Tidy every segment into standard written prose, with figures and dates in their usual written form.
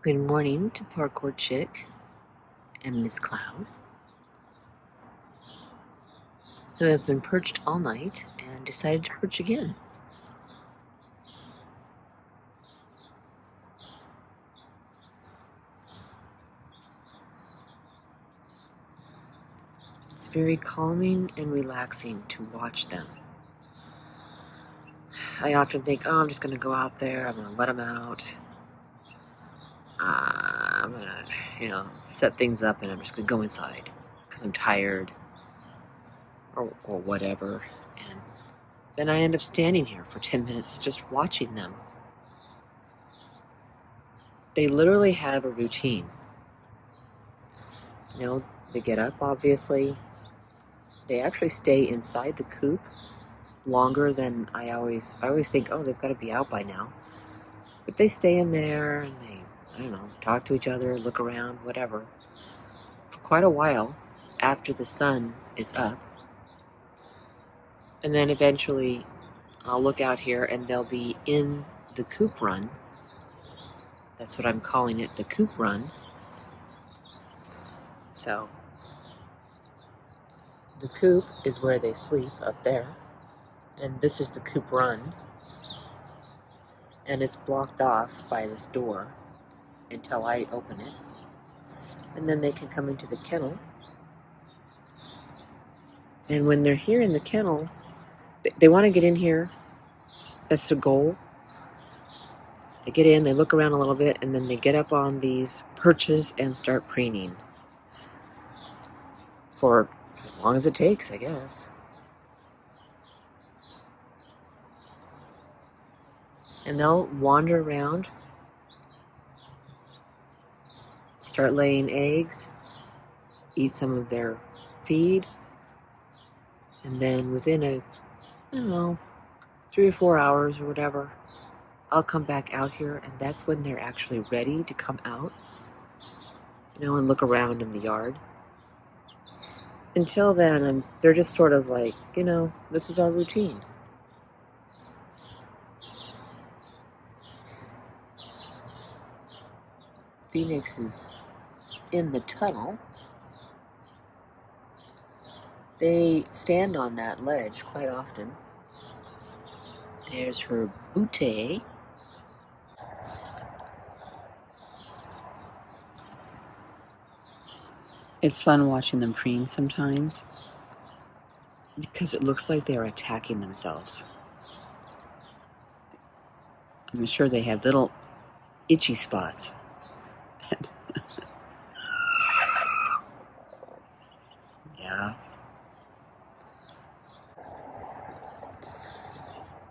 Good morning to Parkour Chick and Miss Cloud, who have been perched all night and decided to perch again. It's very calming and relaxing to watch them. I often think, oh, I'm just going to go out there, I'm going to let them out. I'm going to, set things up and I'm just going to go inside because I'm tired or whatever. And then I end up standing here for 10 minutes just watching them. They literally have a routine. They get up, obviously. They actually stay inside the coop longer than I always think, oh, they've got to be out by now. But they stay in there and they, talk to each other, look around, whatever, for quite a while after the sun is up. And then eventually I'll look out here and they'll be in the coop run. That's what I'm calling it, the coop run. So the coop is where they sleep up there. And this is the coop run. And it's blocked off by this door until I open it. And then they can come into the kennel. And when they're here in the kennel, they want to get in here. That's the goal. They get in, they look around a little bit, and then they get up on these perches and start preening. For as long as it takes, I guess. And they'll wander around, start laying eggs, eat some of their feed, and then within 3 or 4 hours or whatever, I'll come back out here, and that's when they're actually ready to come out, and look around in the yard. Until then, they're just sort of like, this is our routine. Phoenix is in the tunnel. They stand on that ledge quite often. There's her booty. It's fun watching them preen sometimes because it looks like they're attacking themselves. I'm sure they have little itchy spots. Yeah.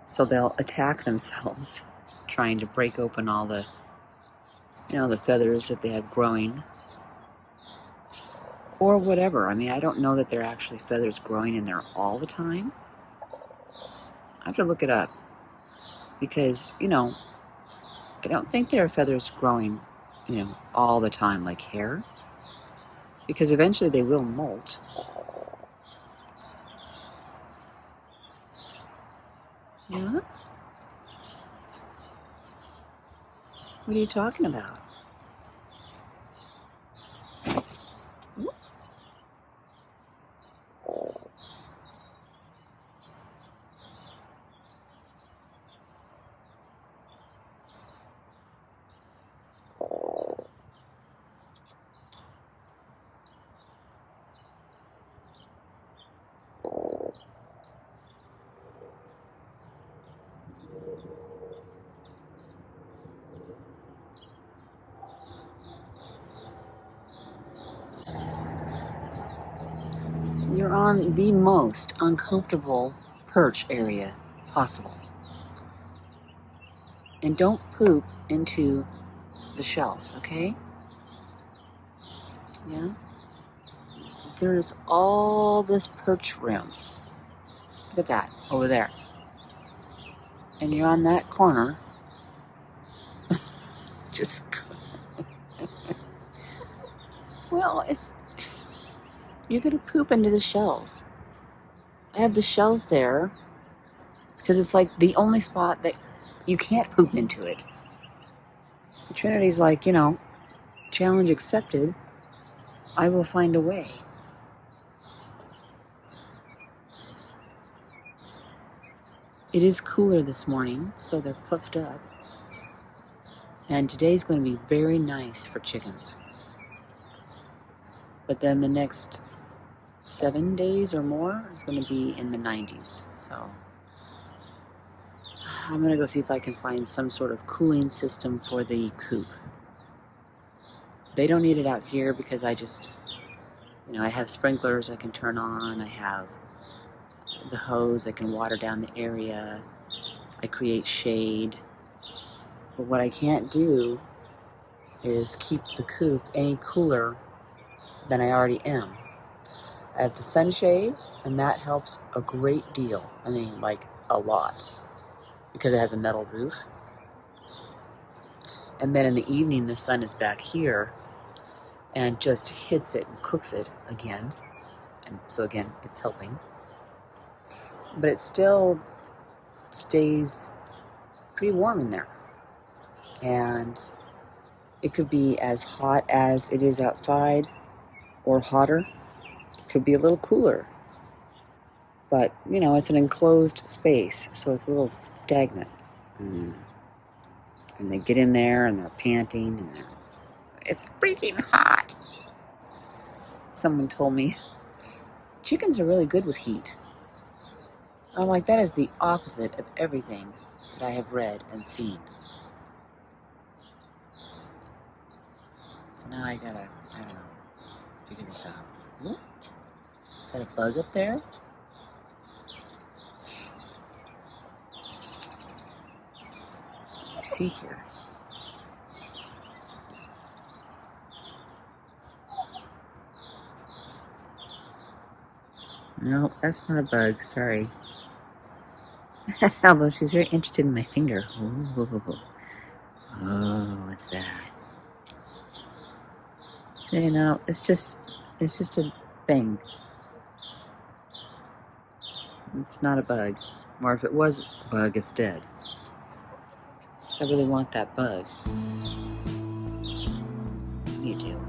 So they'll attack themselves, trying to break open all the, the feathers that they have growing. Or whatever. I don't know that they're actually feathers growing in there all the time. I have to look it up. Because, I don't think there are feathers growing, all the time like hair. Because eventually they will molt. Yeah? What are you talking about? You're on the most uncomfortable perch area possible. And don't poop into the shells, okay? Yeah? There's all this perch room. Look at that, over there. And you're on that corner. Just... well, you're going to poop into the shells. I have the shells there because it's like the only spot that you can't poop into it. Trinity's like, you know, challenge accepted. I will find a way. It is cooler this morning, so they're puffed up. And today's going to be very nice for chickens. But then the next 7 days or more is going to be in the 90s. So I'm going to go see if I can find some sort of cooling system for the coop. They don't need it out here because I just, you know, I have sprinklers I can turn on. I have the hose, I can water down the area. I create shade. But what I can't do is keep the coop any cooler than I already am. I have the sunshade, and that helps a great deal. I mean, like a lot, because it has a metal roof. And then in the evening, the sun is back here and just hits it and cooks it again. And so again, it's helping. But it still stays pretty warm in there. And it could be as hot as it is outside or hotter. It could be a little cooler. But, you know, it's an enclosed space, so it's a little stagnant. And they get in there and they're panting and it's freaking hot. Someone told me, chickens are really good with heat. I'm like, that is the opposite of everything that I have read and seen. So now I don't know, figure this out. Ooh, is that a bug up there? Let's see here. No, that's not a bug, sorry. Although she's very interested in my finger. Ooh. Oh, what's that? You know, it's just a thing. It's not a bug. Or if it was a bug, it's dead. I really want that bug. You do.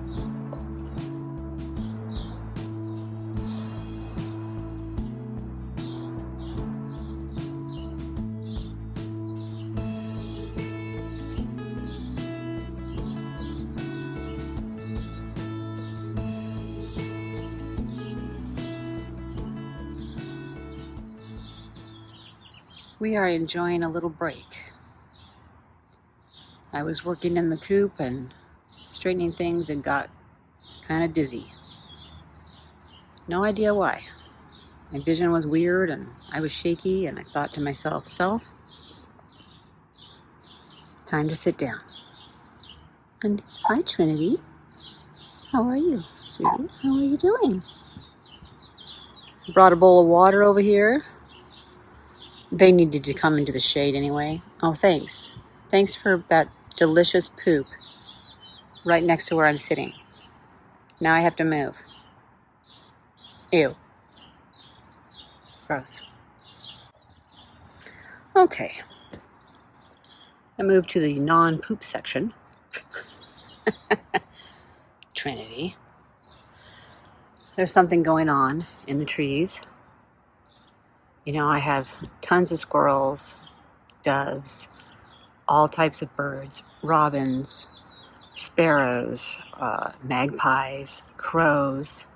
We are enjoying a little break. I was working in the coop and straightening things and got kind of dizzy. No idea why. My vision was weird and I was shaky, and I thought to myself, time to sit down. And hi, Trinity. How are you, sweetie? How are you doing? Brought a bowl of water over here. They needed to come into the shade anyway. Oh, thanks. Thanks for that delicious poop right next to where I'm sitting. Now I have to move. Ew. Gross. Okay. I moved to the non-poop section. Trinity. There's something going on in the trees. You know, I have tons of squirrels, doves, all types of birds, robins, sparrows, magpies, crows,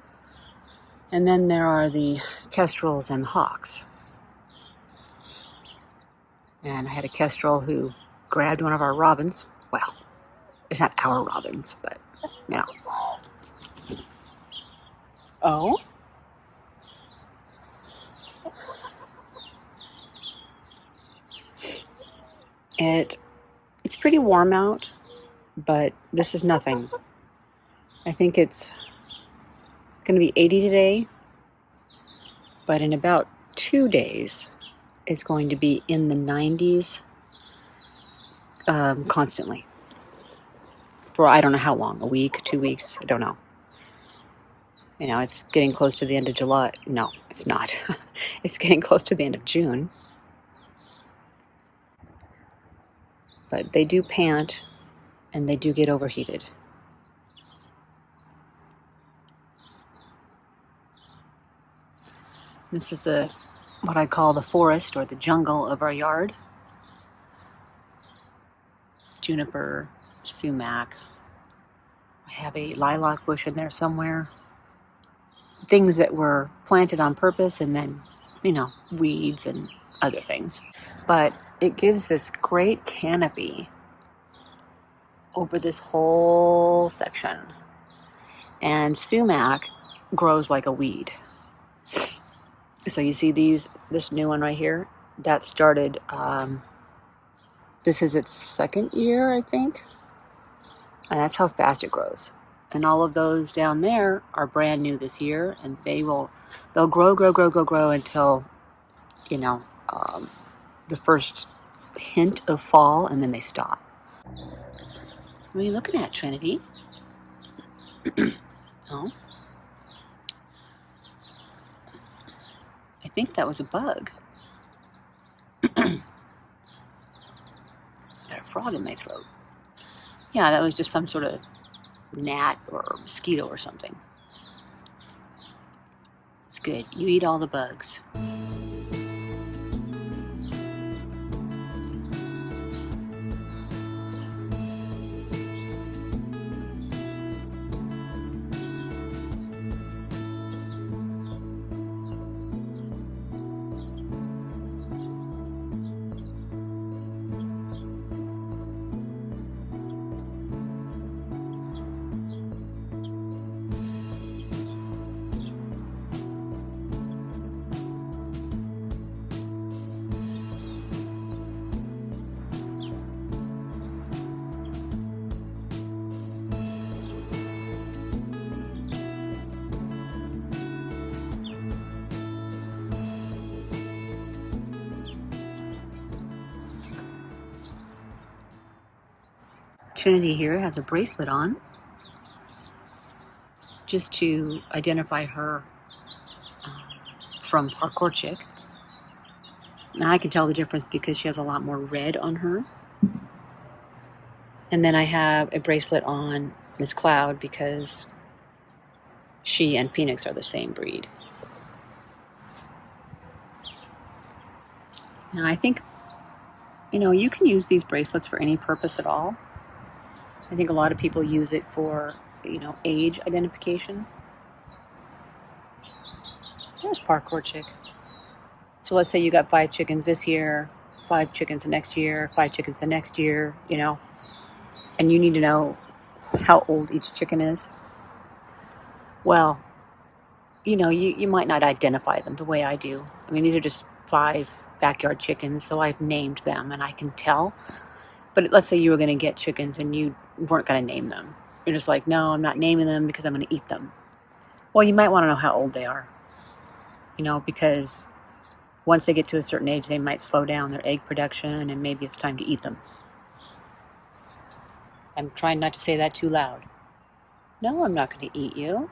and then there are the kestrels and hawks. And I had a kestrel who grabbed one of our robins. Well, it's not our robins, but, you know. Oh? It's pretty warm out, but this is nothing. I think it's going to be 80 today, but in about 2 days, it's going to be in the 90s constantly. For I don't know how long, a week, 2 weeks, I don't know. You know, it's getting close to the end of July. No, it's not. It's getting close to the end of June. But they do pant and they do get overheated. This is what I call the forest or the jungle of our yard. Juniper, sumac. I have a lilac bush in there somewhere. Things that were planted on purpose, and then, weeds and other things. But it gives this great canopy over this whole section. And sumac grows like a weed. So you see this new one right here, that started, this is its second year, I think. And that's how fast it grows. And all of those down there are brand new this year, and they'll grow until, the first hint of fall, and then they stop. What are you looking at, Trinity? Oh. I think that was a bug. Got a frog in my throat. Yeah, that was just some sort of gnat or mosquito or something. It's good. You eat all the bugs. Trinity here has a bracelet on, just to identify her from Parkour Chick. Now I can tell the difference because she has a lot more red on her. And then I have a bracelet on Miss Cloud because she and Phoenix are the same breed. Now I think, you can use these bracelets for any purpose at all. I think a lot of people use it for, age identification. There's Parkour Chick. So let's say you got 5 chickens this year, 5 chickens the next year, 5 chickens the next year, and you need to know how old each chicken is. Well, you might not identify them the way I do. I mean, these are just 5 backyard chickens, so I've named them and I can tell. But let's say you were going to get chickens and you weren't going to name them. You're just like, no, I'm not naming them because I'm going to eat them. Well, you might want to know how old they are. Because once they get to a certain age, they might slow down their egg production and maybe it's time to eat them. I'm trying not to say that too loud. No, I'm not going to eat you.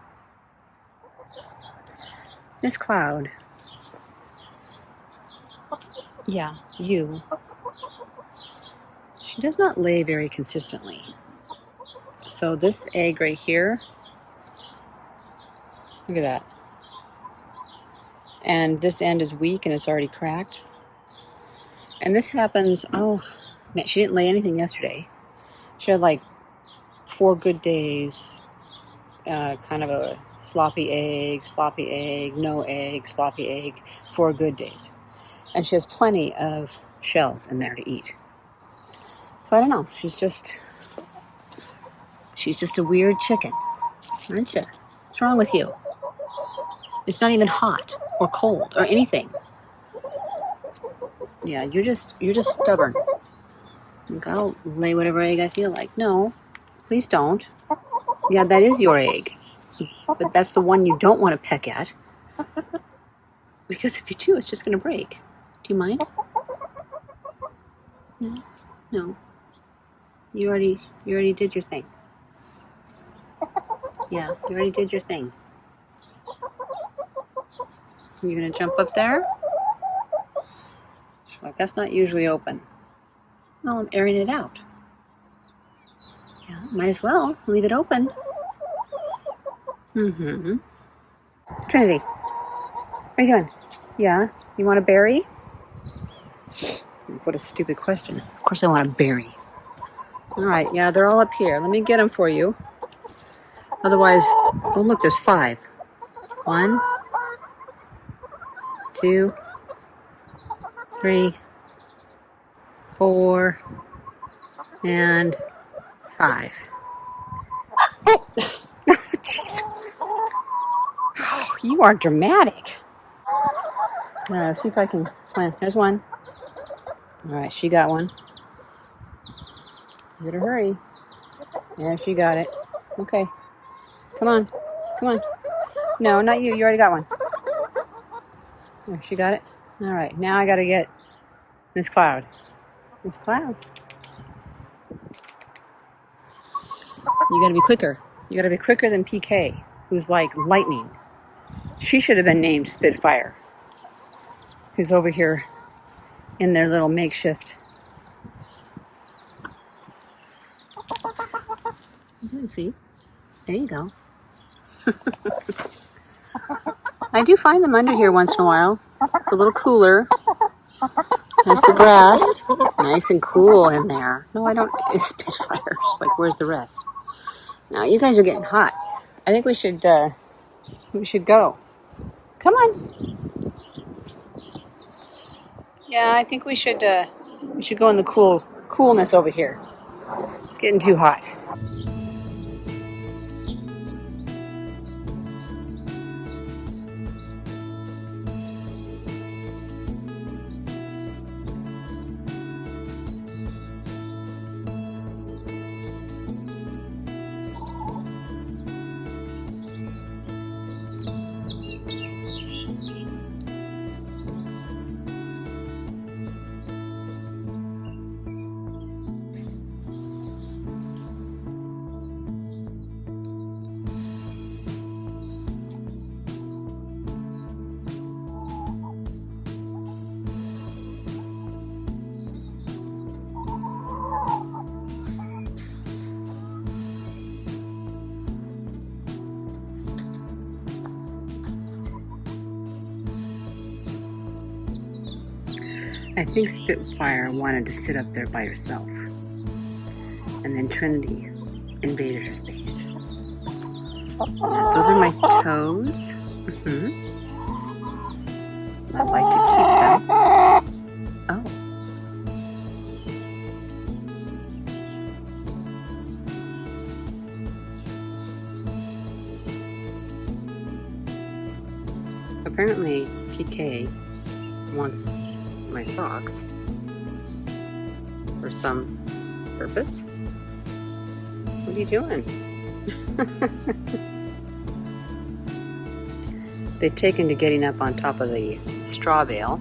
Miss Cloud. Yeah, you. She does not lay very consistently. So this egg right here, look at that. And this end is weak and it's already cracked. And this happens, man, she didn't lay anything yesterday. She had like 4 good days, kind of a sloppy egg, no egg, sloppy egg, 4 good days. And she has plenty of shells in there to eat. So I don't know, she's just a weird chicken, aren't you? What's wrong with you? It's not even hot or cold or anything. Yeah, you're just stubborn. Like, I'll lay whatever egg I feel like. No, please don't. Yeah, that is your egg. But that's the one you don't want to peck at. Because if you do, it's just going to break. Do you mind? No. You already did your thing. Yeah, you already did your thing. You gonna jump up there? She's like, that's not usually open. No, I'm airing it out. Yeah, might as well leave it open. Trinity, what are you doing? Yeah, you want a berry? What a stupid question. Of course I want a berry. All right, yeah, they're all up here. Let me get them for you. Otherwise, oh look, there's 5. 1, 2, 3, 4, and 5. Oh, jeez. Oh, you are dramatic. Let's see if I can find. There's one. All right, she got one. You better hurry. Yeah, she got it. Okay. Come on. Come on. No, not you. You already got one. There, she got it. All right, now I got to get Miss Cloud. Miss Cloud. You got to be quicker. You got to be quicker than PK, who's like lightning. She should have been named Spitfire, who's over here in their little makeshift. Sweet. There you go. I do find them under here once in a while. It's a little cooler. That's the grass. Nice and cool in there. No, I don't. It's Spitfire. She's like, where's the rest? Now, you guys are getting hot. I think we should go. Come on. Yeah, I think we should go in the coolness over here. It's getting too hot. I think Spitfire wanted to sit up there by herself. And then Trinity invaded her space. Yeah, those are my toes. I'd like to keep them. Oh. Apparently, PK wants my socks for some purpose. What are you doing? They've taken to getting up on top of the straw bale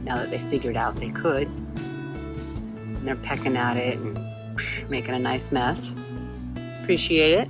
now that they figured out they could. And they're pecking at it and making a nice mess. Appreciate it.